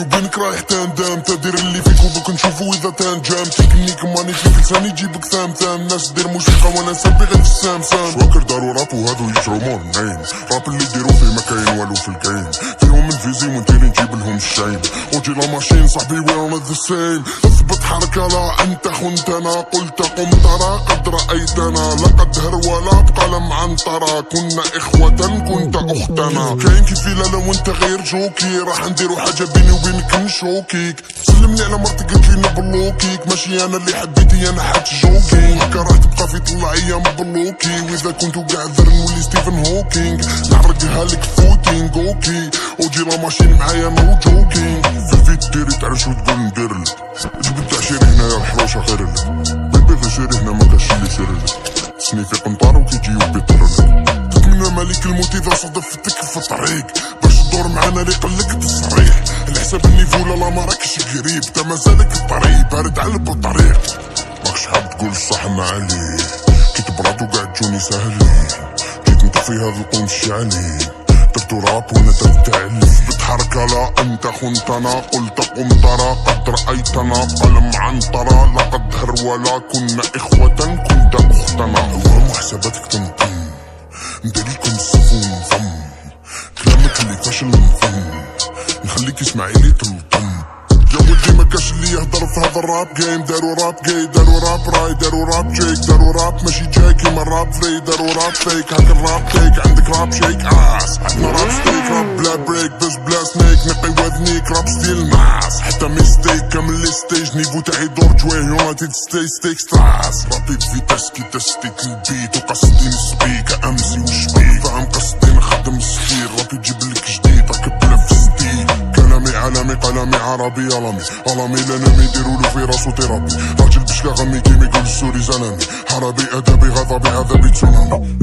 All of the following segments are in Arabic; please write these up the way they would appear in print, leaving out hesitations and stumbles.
وبينك رايح تندم، تدير اللي فيك وبوك نشوفو اذا تنجم. تكنيك ماني فيك لساني يجيبك ثام ناس دير موسيقى وانا نسبي غير في السامسام. شواكر دارو راب وهادو يجرو مور نايم، راب اللي يديرو فيه ما كاين والو في الكاين، فيهم من فيزي وانتيني نجيب لهم الشايم. وجي لا ماشين صاحبي وي ار ذا سيم، اثبت حركة لا انت خنتنا، قلت قم ترى قد رأيتنا، لقد هرولا بقلم عنترة، كنا اخوة كنت اختنا. كاين كيفي لا وانت غير جوكي، راح نديرو حاجة بيني وبينك نشوكيك. سلمني على مرتك قلت لي نبلوكيك، ماشي انا اللي حبيتي انا حد جوكينج، هكا راح تبقى في طلع ايام بلوكي، واذا كنتو قاع ذر نولي ستيفن هوكينج، نحرقها لك فوتينج اوكي. وجي لا ماشين معايا نو جوكينج، في الفيت ديري تعرش وتقول نديرلك، جبت عشيري هنايا الحروشة غيرلك، بيبي غير شيري هنا ما كاش اللي يسيرلك، سنيفي قنطار وكيجي وبيطرلك. تتمنى مالك الموت اذا صدفتك في الطريق، باش تدور معانا اللي يقلك تصريح، الحساب النيفو لا ما راكش قريب، تا مازالك الطريق بارد على البطريق. ماكش حاب تقول الصح ما عليه، كي تبرد وقاعد تجوني ساهلين، جيت نطفي هذا القوم الشعلين، درتو راب وانا درت تعليف، بتحركة لا انت خنتنا، قلت قم ترى قد رأيتنا، قلم عنترة لقد هرولا، كنا اخوة كنت اختنا. اوهام حساباتك تنطم، نديرلكم السفون فم، كلامك اللي فاشل نفهم، نخليك اسمعي لي تلطم. يا ولدي ما كاش اللي يهضر في هذا الراب جيم، دارو راب جاي دارو راب راي دارو راب جيك، دارو راب ماشي جاي كيما الراب فري، دارو راب فيك هاك الراب تيك، عندك راب شيك اس، عندنا راب ستيك، راب بلا بريك بس بلا سنيك، نقي وذنيك راب ستيل ماس، حتى ميستيك كامل لي ستيج، نيفو تاعي دور جويه يونايتد ستيك ستراس، رابيد فيتاس كي تستيك البيت وقصدي نسبيك امسي وشبيك، فاهم قصدي نخدم السفير، رابي تجيبلك جديد راكب بلا في ستيل، كلامي عالمي قلمي عربي عالمي لانامي يديرولو في راسو تيرابي، راجل باش لا غمي كيما يقول السوري زلامي، حربي ادبي غضبي عذابي تسونامي.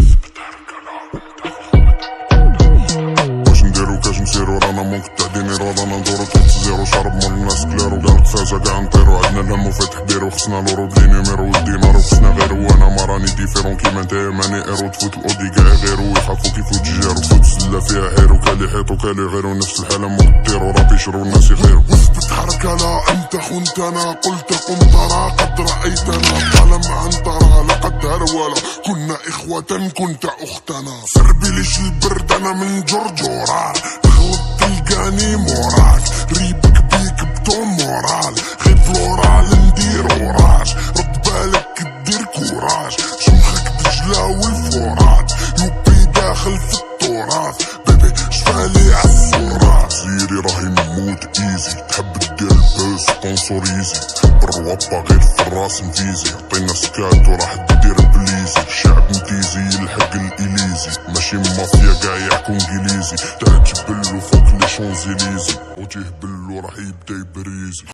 واش نديرو كاش نسيرو رانا مونك تاع دينيرو، رانا ندورو تحت زيرو، شرب مر الناس كليرو، قالك فازا قاع نطيرو، عندنا الهم وفاتح بيرو، خصنا لورو بلي نيميرو والدينارو، خصنا غيرو وانا ما راني ديفيرون كيما نتايا ماني ايرو، تفوت الاودي قاع غيرو، يخافو كيفوت جيرو، فوت السله فيها هيرو، كالي حيطو كالي غيرو، نفس الحاله مديرو، رابي يشرو الناس يخيرو. وثبت حركه لا انت خنتنا، قلت قم ترى قد رايتنا، قلم عنترة لقد هرولا، كنا اخوة كنت اختنا. سربي ليش البرد انا من جرجورة، تغلط تلقاني موراك، ريبك بيك بدون مورال، غير فلورال ندير وراج، رد بالك دير كوراج، شمخك دجلة والفرات، يوبي داخل في التراث، بيبي شفالي عالصورات، سيري راهي نموت ايزي، تحب دير البوس سبونسوريزي، بالروابة غير في الراس نفيزي، عطينا سكات وراح تدير بليزي، شعب نتيزي يلحق الاليزي، ماشي مافيا قاع يحكو انجليزي، تاع جبلو فوق لي شونزيليزي، وجيه بلو راح يبدا يبريزي.